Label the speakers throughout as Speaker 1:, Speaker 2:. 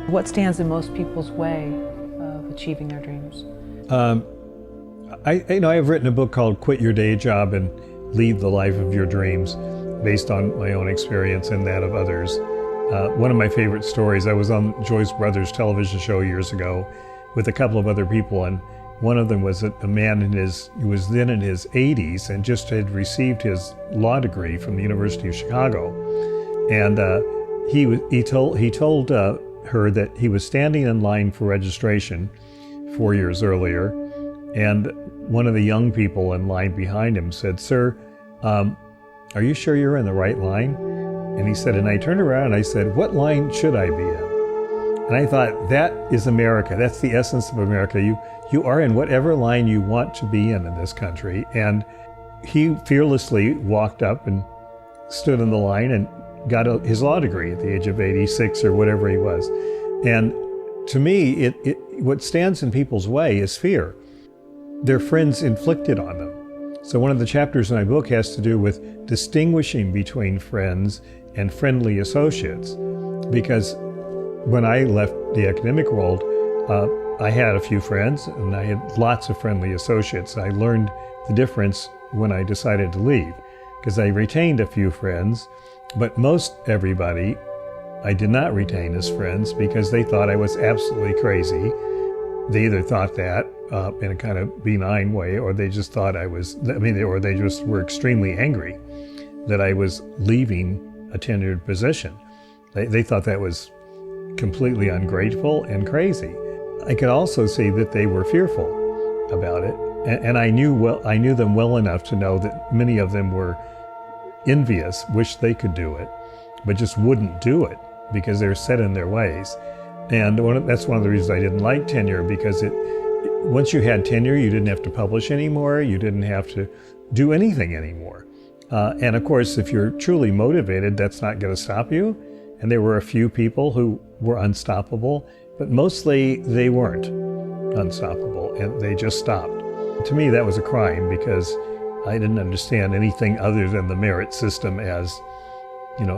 Speaker 1: What stands in most people's way of achieving their dreams?
Speaker 2: I've written a book called Quit Your Day Job and Lead the Life of Your Dreams, based on my own experience and that of others. One of my favorite stories, I was on Joyce Brothers' television show years ago with a couple of other people, and one of them was a man who was then in his 80s and just had received his law degree from the University of Chicago. And he told her that he was standing in line for registration 4 years earlier, and one of the young people in line behind him said, "Sir, are you sure you're in the right line?" And he said, and I turned around and I said, "What line should I be in?" And I thought, that is America. That's the essence of America. You are in whatever line you want to be in this country. And he fearlessly walked up and stood in the line and got his law degree at the age of 86 or whatever he was. And to me, what stands in people's way is fear. Their friends inflicted on them. So one of the chapters in my book has to do with distinguishing between friends and friendly associates. Because when I left the academic world, I had a few friends and I had lots of friendly associates. I learned the difference when I decided to leave, because I retained a few friends, but most everybody I did not retain as friends because they thought I was absolutely crazy. They either thought that in a kind of benign way, or they just thought or they just were extremely angry that I was leaving a tenured position. They thought that was completely ungrateful and crazy. I could also see that they were fearful about it, and I knew them well enough to know that many of them were envious, wished they could do it, but just wouldn't do it because they're set in their ways. And that's one of the reasons I didn't like tenure, because once you had tenure, you didn't have to publish anymore, you didn't have to do anything anymore. And of course, if you're truly motivated, that's not going to stop you. And there were a few people who were unstoppable, but mostly they weren't unstoppable, and they just stopped. To me, that was a crime, because I didn't understand anything other than the merit system as,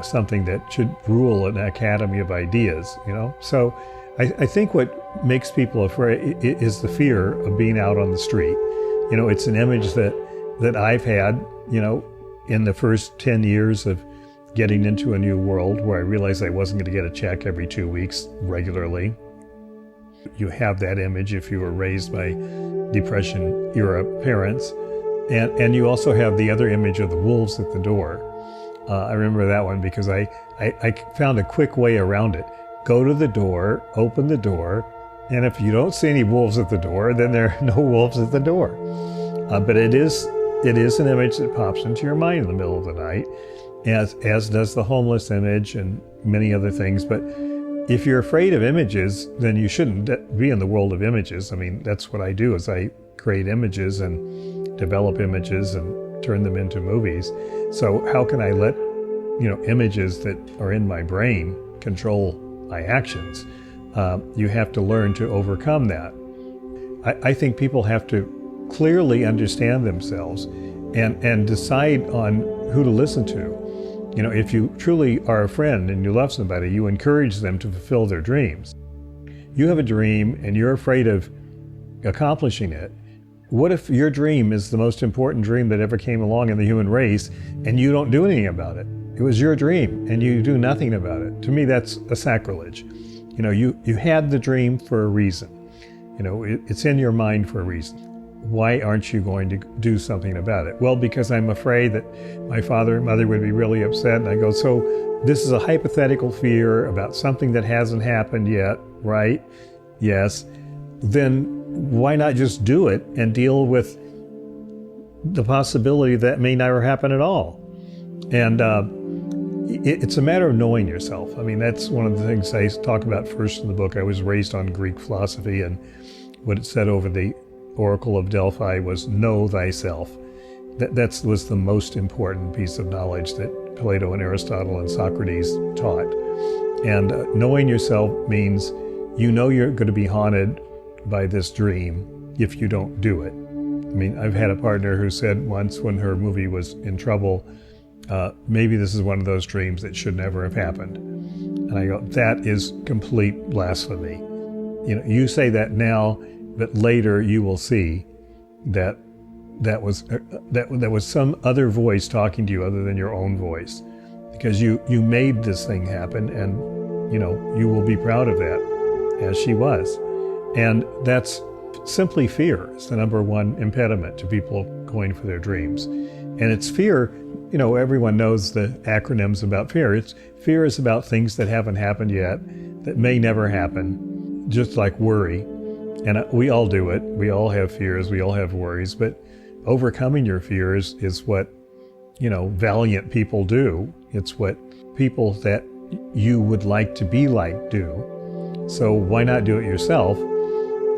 Speaker 2: something that should rule an academy of ideas, So I think what makes people afraid is the fear of being out on the street. It's an image that I've had, in the first 10 years of getting into a new world, where I realized I wasn't going to get a check every 2 weeks regularly. You have that image if you were raised by Depression-era parents. And you also have the other image of the wolves at the door. I remember that one because I found a quick way around it. Go to the door, open the door, and if you don't see any wolves at the door, then there are no wolves at the door. But it is an image that pops into your mind in the middle of the night, as does the homeless image and many other things. But if you're afraid of images, then you shouldn't be in the world of images. I mean, that's what I do, is I create images and develop images and turn them into movies. So how can I let, images that are in my brain control my actions? You have to learn to overcome that. I think people have to clearly understand themselves and decide on who to listen to. If you truly are a friend and you love somebody, you encourage them to fulfill their dreams. You have a dream and you're afraid of accomplishing it. What if your dream is the most important dream that ever came along in the human race and you don't do anything about it? It was your dream and you do nothing about it. To me, that's a sacrilege. You had the dream for a reason. It's in your mind for a reason. Why aren't you going to do something about it? Well, because I'm afraid that my father and mother would be really upset. And I go, so this is a hypothetical fear about something that hasn't happened yet, right? Yes. Then why not just do it and deal with the possibility that may never happen at all? And it's a matter of knowing yourself. I mean, that's one of the things I talk about first in the book. I was raised on Greek philosophy, and what it said over the Oracle of Delphi was know thyself. That was the most important piece of knowledge that Plato and Aristotle and Socrates taught. And knowing yourself means you're going to be haunted by this dream if you don't do it. I mean, I've had a partner who said once when her movie was in trouble, maybe this is one of those dreams that should never have happened. And And I go, that is complete blasphemy. You know, you say that now, but later you will see that that was some other voice talking to you other than your own voice, because you made this thing happen, and you know you will be proud of that, as she was. And that's simply fear. It's the number one impediment to people going for their dreams. And it's fear, you know, everyone knows the acronyms about fear. Fear is about things that haven't happened yet, that may never happen, just like worry. And we all do it. We all have fears, we all have worries, but overcoming your fears is what, you know, valiant people do. It's what people that you would like to be like do. So why not do it yourself,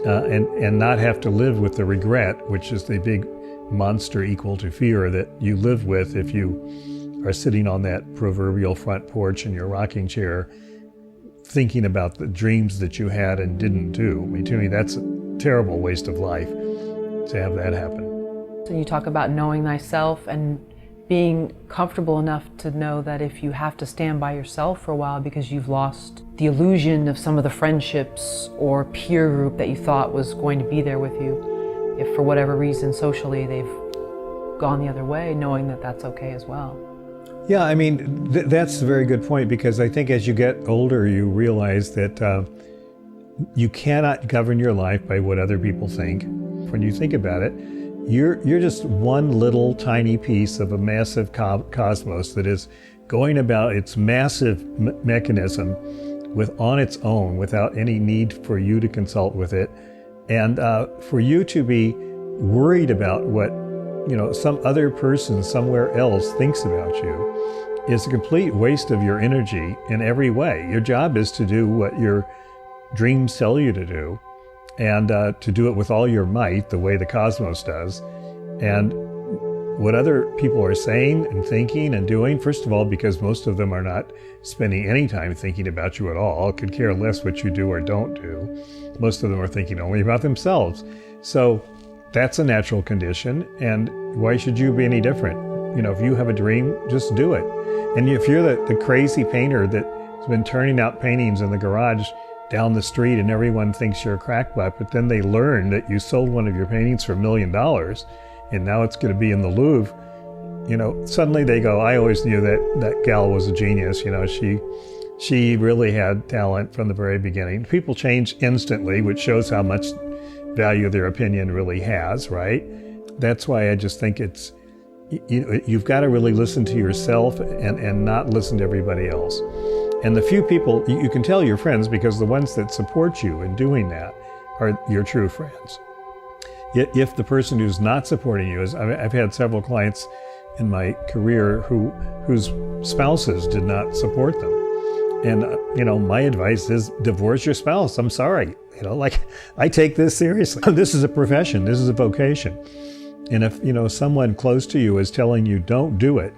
Speaker 2: and not have to live with the regret, which is the big monster equal to fear that you live with if you are sitting on that proverbial front porch in your rocking chair thinking about the dreams that you had and didn't do. I mean, to me, that's a terrible waste of life to have that happen.
Speaker 1: So you talk about knowing thyself and being comfortable enough to know that if you have to stand by yourself for a while because you've lost the illusion of some of the friendships or peer group that you thought was going to be there with you, if for whatever reason socially they've gone the other way, knowing that that's okay as well.
Speaker 2: Yeah, I mean, that's a very good point, because I think as you get older, you realize that you cannot govern your life by what other people think. When you think about it, you're just one little tiny piece of a massive cosmos that is going about its massive mechanism on its own without any need for you to consult with it. And for you to be worried about what, you know, some other person somewhere else thinks about you is a complete waste of your energy in every way. Your job is to do what your dreams tell you to do, and to do it with all your might, the way the cosmos does. And what other people are saying and thinking and doing, first of all, because most of them are not spending any time thinking about you at all, could care less what you do or don't do. Most of them are thinking only about themselves. So that's a natural condition, and why should you be any different? You know, if you have a dream, just do it. And if you're the crazy painter that's been turning out paintings in the garage down the street and everyone thinks you're a crackpot, but then they learn that you sold one of your paintings for $1 million and now it's going to be in the Louvre, you know, suddenly they go, I always knew that gal was a genius. You know, she really had talent from the very beginning. People change instantly, which shows how much value their opinion really has, right? That's why I just think it's, you've got to really listen to yourself and not listen to everybody else. And the few people, you can tell your friends, because the ones that support you in doing that are your true friends. If the person who's not supporting you is, I've had several clients in my career whose spouses did not support them. And, you know, my advice is divorce your spouse. I'm sorry. You know, like, I take this seriously. This is a profession. This is a vocation. And if, you know, someone close to you is telling you don't do it,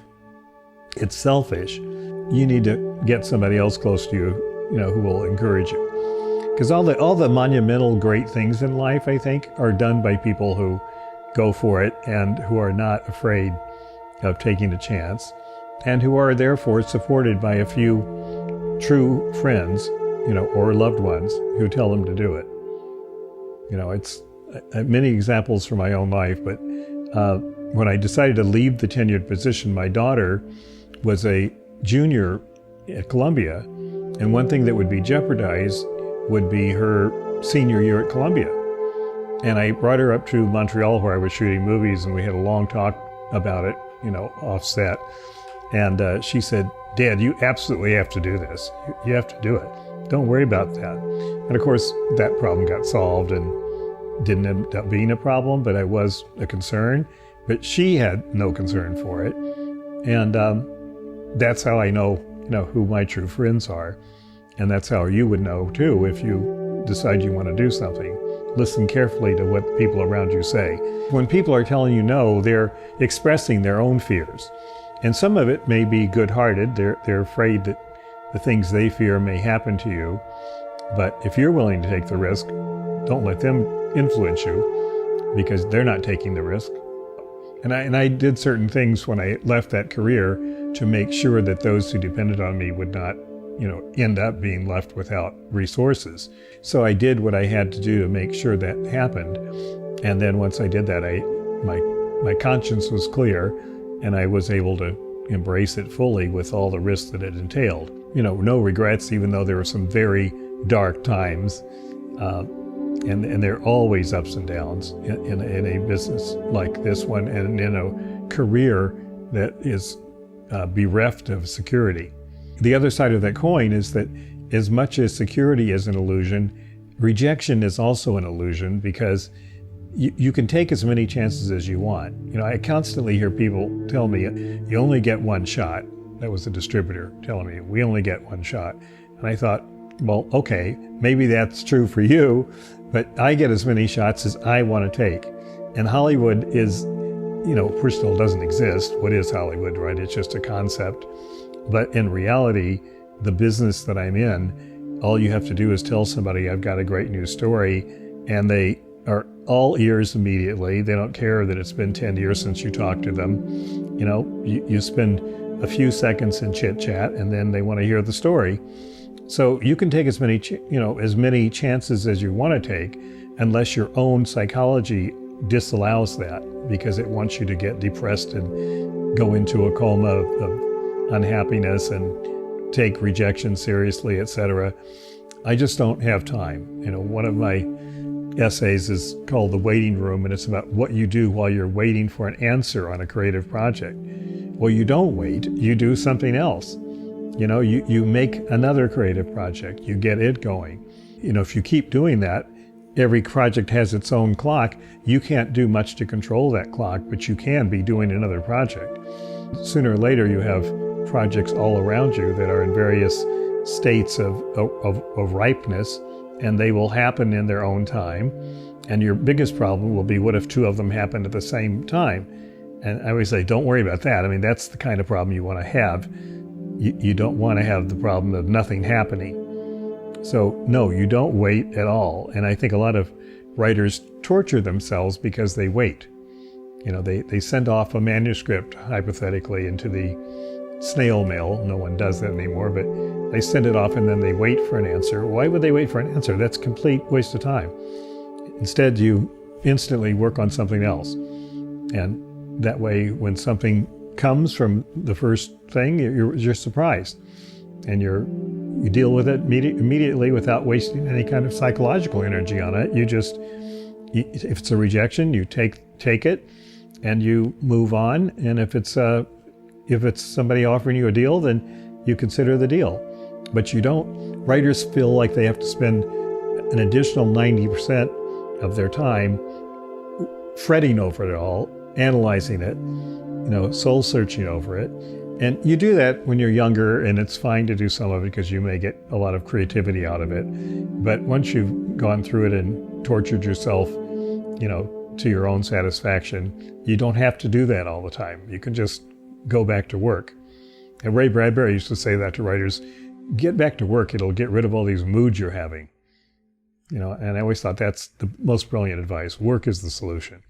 Speaker 2: it's selfish. You need to get somebody else close to you, you know, who will encourage you. Because all the monumental great things in life, I think, are done by people who go for it and who are not afraid of taking a chance, and who are therefore supported by a few true friends, you know, or loved ones who tell them to do it. You know, it's many examples from my own life, but when I decided to leave the tenured position, my daughter was a junior at Columbia, and one thing that would be jeopardized would be her senior year at Columbia. And I brought her up to Montreal where I was shooting movies, and we had a long talk about it, you know, off set. And she said, Dad, you absolutely have to do this. You have to do it. Don't worry about that. And of course, that problem got solved and didn't end up being a problem, but it was a concern. But she had no concern for it. And that's how I know, you know, who my true friends are. And that's how you would know, too, if you decide you want to do something. Listen carefully to what people around you say. When people are telling you no, they're expressing their own fears. And some of it may be good-hearted. They're afraid that the things they fear may happen to you. But if you're willing to take the risk, don't let them influence you, because they're not taking the risk. And I did certain things when I left that career to make sure that those who depended on me would not end up being left without resources. So I did what I had to do to make sure that happened. And then once I did that, my conscience was clear, and I was able to embrace it fully with all the risks that it entailed. No regrets, even though there were some very dark times. And there are always ups and downs in a business like this one, and in a career that is bereft of security. The other side of that coin is that as much as security is an illusion, rejection is also an illusion, because you can take as many chances as you want. I constantly hear people tell me, you only get one shot. That was the distributor telling me, we only get one shot. And I thought, well, okay, maybe that's true for you, but I get as many shots as I want to take. And Hollywood is, first of all, doesn't exist. What is Hollywood, right? It's just a concept. But in reality, the business that I'm in, all you have to do is tell somebody, I've got a great new story, and they are all ears immediately. They don't care that it's been 10 years since you talked to them. You spend a few seconds in chit chat, and then they want to hear the story. So you can take as many chances as you want to take, unless your own psychology disallows that, because it wants you to get depressed and go into a coma of unhappiness and take rejection seriously, etc. I just don't have time. One of my essays is called The Waiting Room, and it's about what you do while you're waiting for an answer on a creative project. Well, you don't wait, you do something else. You make another creative project, you get it going. If you keep doing that, every project has its own clock. You can't do much to control that clock, but you can be doing another project. Sooner or later, you have projects all around you that are in various states of ripeness, and they will happen in their own time. And your biggest problem will be, what if two of them happen at the same time? And I always say, don't worry about that. That's the kind of problem you want to have. You don't want to have the problem of nothing happening. So no, you don't wait at all. And I think a lot of writers torture themselves because they wait. They send off a manuscript, hypothetically, into the snail mail. No one does that anymore, but they send it off and then they wait for an answer. Why would they wait for an answer? That's a complete waste of time. Instead, you instantly work on something else. And that way, when something comes from the first thing, you're surprised. And you deal with it immediately without wasting any kind of psychological energy on it. If it's a rejection, you take it and you move on. And if it's somebody offering you a deal, then you consider the deal. But you don't. Writers feel like they have to spend an additional 90% of their time fretting over it all, analyzing it, soul searching over it. And you do that when you're younger, and it's fine to do some of it because you may get a lot of creativity out of it. But once you've gone through it and tortured yourself, to your own satisfaction, you don't have to do that all the time. You can just go back to work. And Ray Bradbury used to say that to writers, get back to work, it'll get rid of all these moods you're having. And I always thought that's the most brilliant advice. Work is the solution.